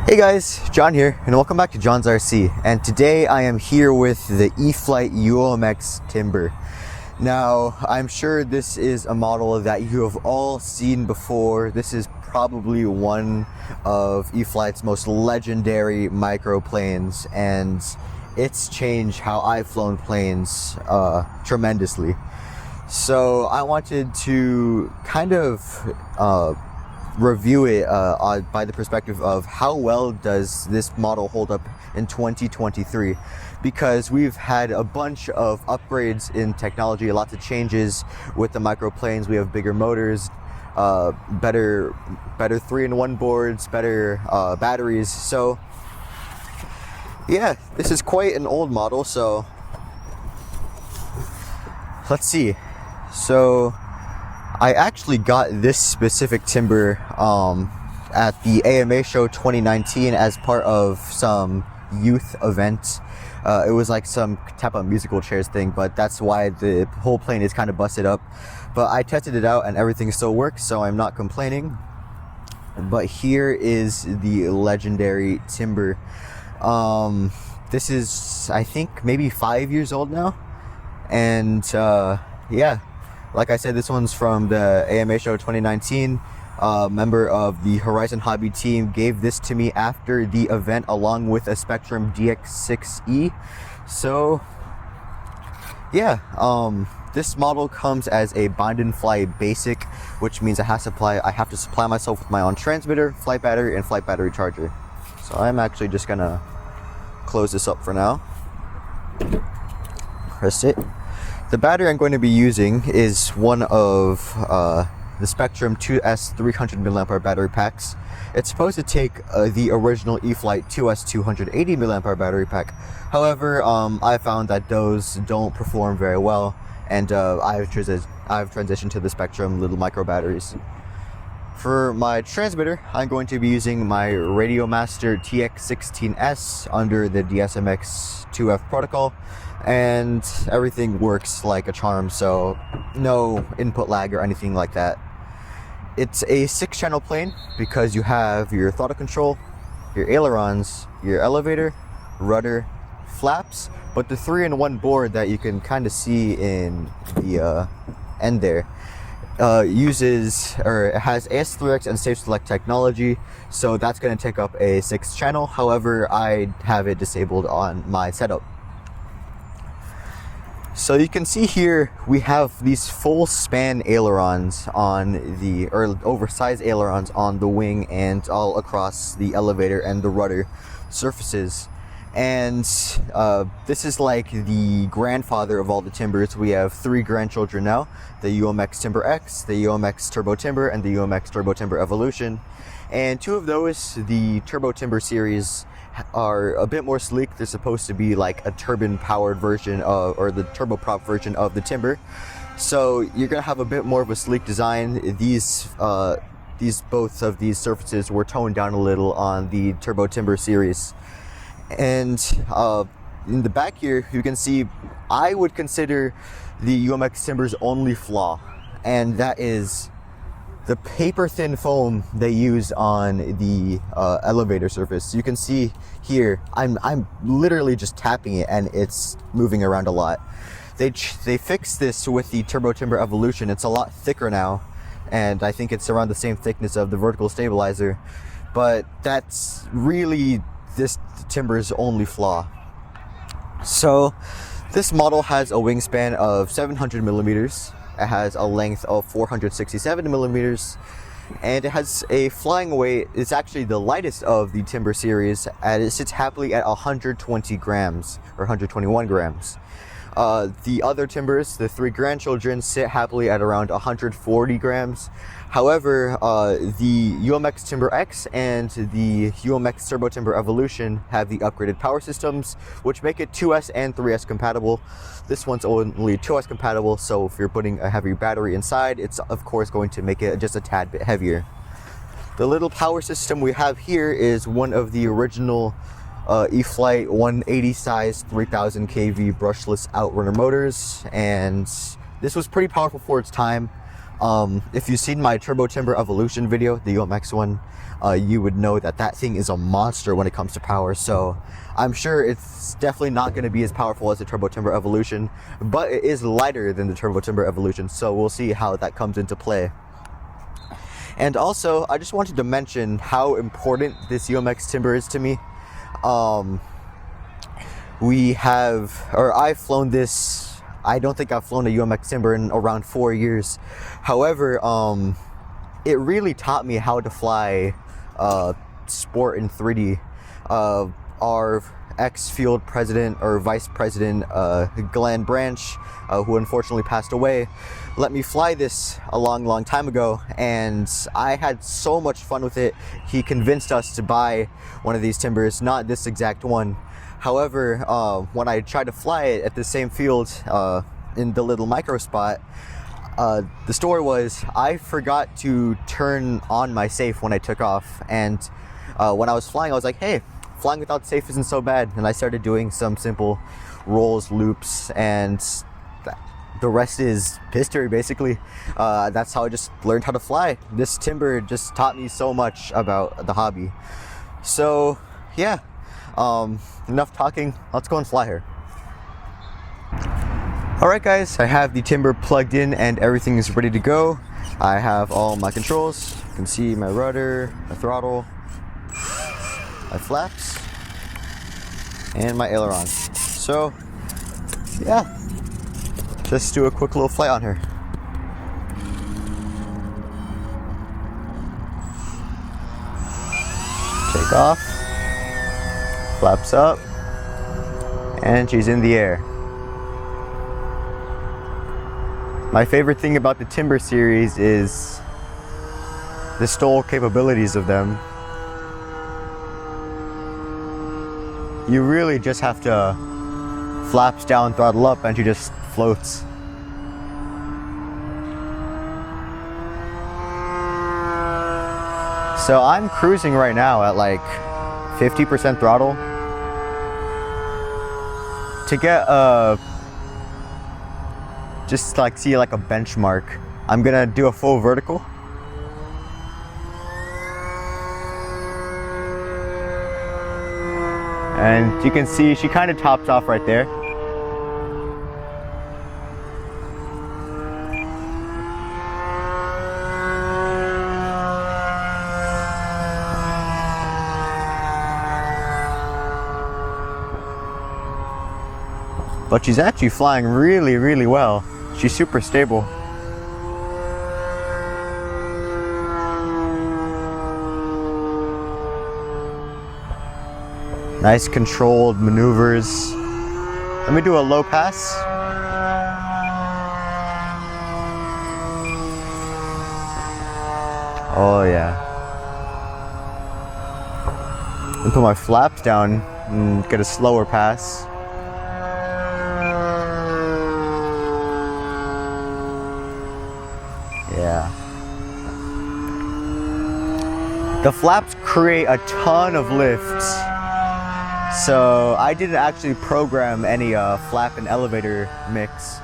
Hey guys, John here, and welcome back to John's RC. And today I am here with the E-flite UMX Timber. Now, I'm sure this is a model that you have all seen before. This is probably one of E-flite's most legendary microplanes, and it's changed how I've flown planes tremendously. So I wanted to kind of review it by the perspective of how well does this model hold up in 2023, because we've had a bunch of upgrades in technology, lots of changes with the microplanes. We have bigger motors, better 3-in-1 boards, better batteries. So yeah, this is quite an old model. So let's see. So I actually got this specific timber at the AMA show 2019 as part of some youth event. It was like some type of musical chairs thing, but that's why the whole plane is kind of busted up. But I tested it out and everything still works, so I'm not complaining. But here is the legendary timber. This is, I think, maybe 5 years old now. And yeah. Like I said, this one's from the AMA show 2019. Member of the Horizon Hobby team gave this to me after the event along with a Spektrum DX6E. So yeah, this model comes as a bind and fly basic, which means I have to supply myself with my own transmitter, flight battery, and flight battery charger. So I'm actually just gonna close this up for now. Press it. The battery I'm going to be using is one of the Spektrum 2S 300 mAh battery packs. It's supposed to take the original E-flite 2S 280 mAh battery pack. However, I found that those don't perform very well, and I've transitioned to the Spektrum little micro batteries. For my transmitter, I'm going to be using my Radiomaster TX16S under the DSMX2F protocol, and everything works like a charm, so no input lag or anything like that. It's a 6-channel plane because you have your throttle control, your ailerons, your elevator, rudder, flaps, but the 3-in-1 board that you can kind of see in the end there it has AS3X and Safe Select technology, so that's going to take up a 6th channel. However, I have it disabled on my setup. So you can see here we have these full span ailerons oversized ailerons on the wing and all across the elevator and the rudder surfaces. And this is like the grandfather of all the timbers. We have 3 grandchildren now: the UMX Timber X, the UMX Turbo Timber, and the UMX Turbo Timber Evolution. And 2 of those, the Turbo Timber series, are a bit more sleek. They're supposed to be like a turbine powered version or the turboprop version of the timber. So you're gonna have a bit more of a sleek design. Both of these surfaces were toned down a little on the Turbo Timber series. And in the back here, you can see I would consider the UMX Timber's only flaw, and that is the paper thin foam they use on the elevator surface. You can see here, I'm literally just tapping it and it's moving around a lot. They fixed this with the Turbo Timber Evolution. It's a lot thicker now, and I think it's around the same thickness of the vertical stabilizer, but that's really this timber's only flaw. So this model has a wingspan of 700 millimeters. It has a length of 467 millimeters, and it has a flying weight. It's actually the lightest of the timber series, and it sits happily at 120 grams or 121 grams. The other timbers, the 3 grandchildren, sit happily at around 140 grams. However, the UMX Timber X and the UMX Turbo Timber Evolution have the upgraded power systems, which make it 2S and 3S compatible. This one's only 2S compatible, so if you're putting a heavy battery inside, it's of course going to make it just a tad bit heavier. The little power system we have here is one of the original E-flite 180 size 3000 kV brushless outrunner motors, and this was pretty powerful for its time. If you've seen my Turbo Timber Evolution video, the UMX one, you would know that that thing is a monster when it comes to power. So I'm sure it's definitely not going to be as powerful as the Turbo Timber Evolution, but it is lighter than the Turbo Timber Evolution. So we'll see how that comes into play. And also, I just wanted to mention how important this UMX Timber is to me. I've flown this. I don't think I've flown a UMX Timber in around 4 years. However, it really taught me how to fly sport in 3D. Our ex-field president or vice president, Glenn Branch, who unfortunately passed away, let me fly this a long time ago, and I had so much fun with it. He convinced us to buy one of these timbers, not this exact one. However, when I tried to fly it at the same field in the little micro spot, the story was I forgot to turn on my safe when I took off, and when I was flying, I was like, hey, flying without safe isn't so bad. And I started doing some simple rolls, loops, and the rest is history, basically. That's how I just learned how to fly. This timber just taught me so much about the hobby. So yeah, enough talking, let's go and fly her. Alright guys, I have the timber plugged in and everything is ready to go. I have all my controls. You can see my rudder, my throttle, my flaps, and my ailerons. So yeah, just do a quick little flight on her. Take off, flaps up, and she's in the air. My favorite thing about the Timber series is the STOL capabilities of them. You really just have to flaps down, throttle up, and she just floats. So I'm cruising right now at like 50% throttle. To get just like see like a benchmark, I'm gonna do a full vertical. And you can see she kind of tops off right there. But she's actually flying really well. She's super stable. Nice controlled maneuvers. Let me do a low pass. Oh yeah. And put my flaps down and get a slower pass. Yeah. The flaps create a ton of lift. So I didn't actually program any flap and elevator mix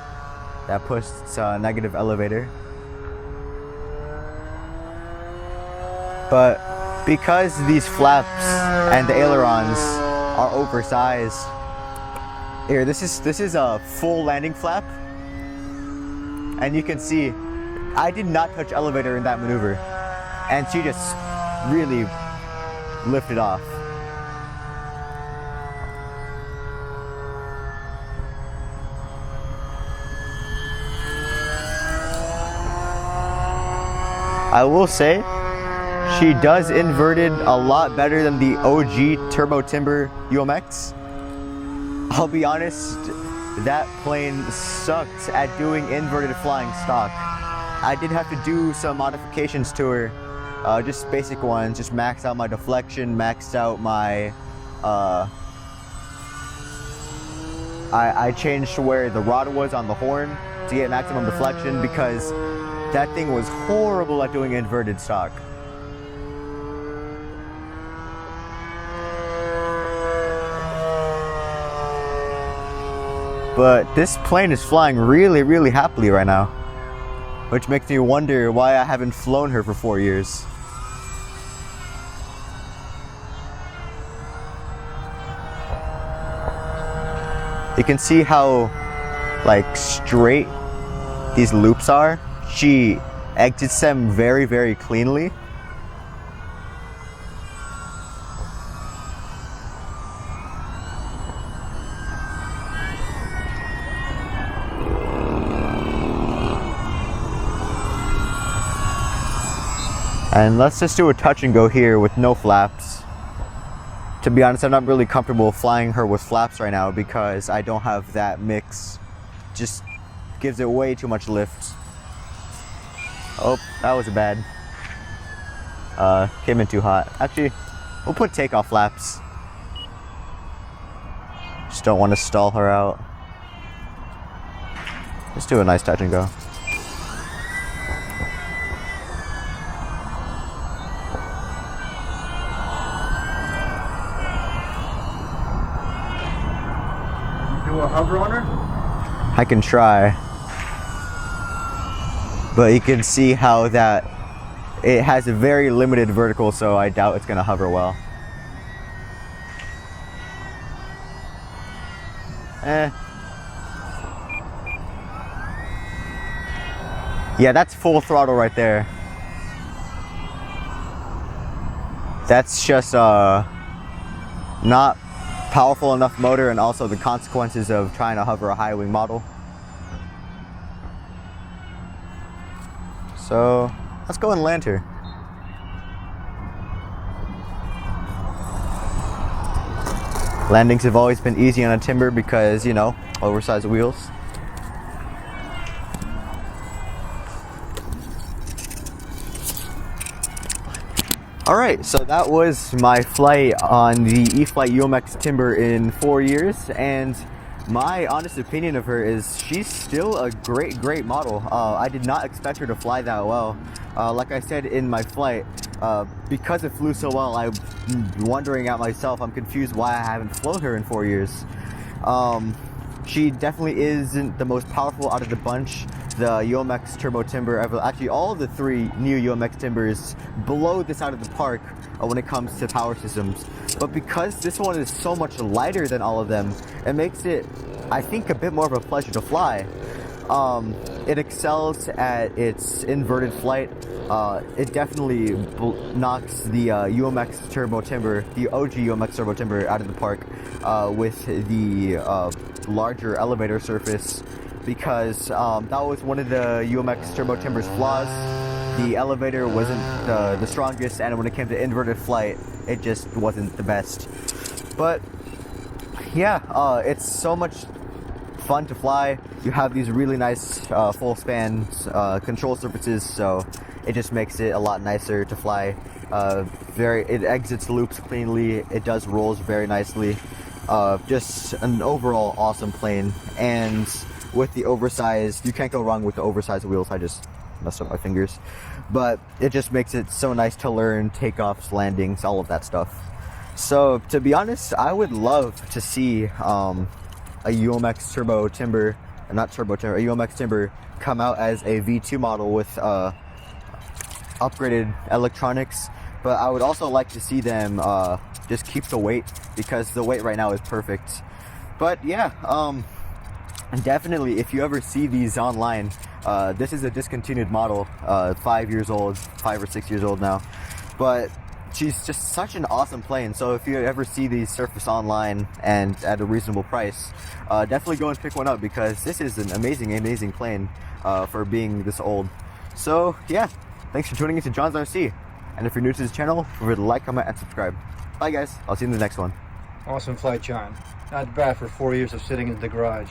that pushed negative elevator. But because these flaps and the ailerons are oversized, here this is a full landing flap, and you can see I did not touch elevator in that maneuver, and she just really lifted off. I will say, she does inverted a lot better than the OG Turbo Timber UMX. I'll be honest, that plane sucked at doing inverted flying stock. I did have to do some modifications to her, just basic ones, just maxed out my deflection, maxed out my, I changed where the rod was on the horn to get maximum deflection because that thing was horrible at doing inverted stock. But this plane is flying really happily right now. which makes me wonder why I haven't flown her for 4 years. You can see how like straight these loops are. She exits them very, very cleanly. And let's just do a touch and go here with no flaps. To be honest, I'm not really comfortable flying her with flaps right now because I don't have that mix. Just gives it way too much lift. Oh, that was bad. Came in too hot. Actually, we'll put takeoff flaps. Just don't want to stall her out. Let's do a nice touch and go. A hover on her? I can try, but you can see how that it has a very limited vertical, so I doubt it's gonna hover well. Yeah, that's full throttle right there. That's just not powerful enough motor, and also the consequences of trying to hover a high wing model. So let's go and land her. Landings have always been easy on a Timber because, you know, oversized wheels. Alright, so that was my flight on the E-flite UMX Timber in 4 years, and my honest opinion of her is she's still a great model. I did not expect her to fly that well. Like I said in my flight, because it flew so well, I'm wondering at myself, I'm confused why I haven't flown her in 4 years. She definitely isn't the most powerful out of the bunch. The UMX Turbo Timber, actually all of the 3 new UMX Timbers blow this out of the park when it comes to power systems. But because this one is so much lighter than all of them, it makes it, I think, a bit more of a pleasure to fly. It excels at its inverted flight. It definitely knocks the UMX Turbo Timber, the OG UMX Turbo Timber, out of the park with the larger elevator surface, because that was one of the UMX Turbo Timber's flaws. The elevator wasn't the strongest, and when it came to inverted flight, it just wasn't the best. But yeah, it's so much fun to fly. You have these really nice full span control surfaces, so it just makes it a lot nicer to fly. It exits loops cleanly, it does rolls very nicely. Just an overall awesome plane, and with the oversized, you can't go wrong with the oversized wheels. I just messed up my fingers, but it just makes it so nice to learn takeoffs, landings, all of that stuff. So to be honest, I would love to see a UMX Turbo Timber, not Turbo Timber, a UMX Timber come out as a V2 model with upgraded electronics. But I would also like to see them just keep the weight, because the weight right now is perfect. But yeah, definitely, if you ever see these online, this is a discontinued model, 5 years old, 5 or 6 years old now. But she's just such an awesome plane. So if you ever see these surface online and at a reasonable price, definitely go and pick one up, because this is an amazing plane for being this old. So yeah, thanks for tuning in to John's RC. And if you're new to this channel, remember to like, comment, and subscribe. Bye guys, I'll see you in the next one. Awesome flight, John. Not bad for 4 years of sitting in the garage.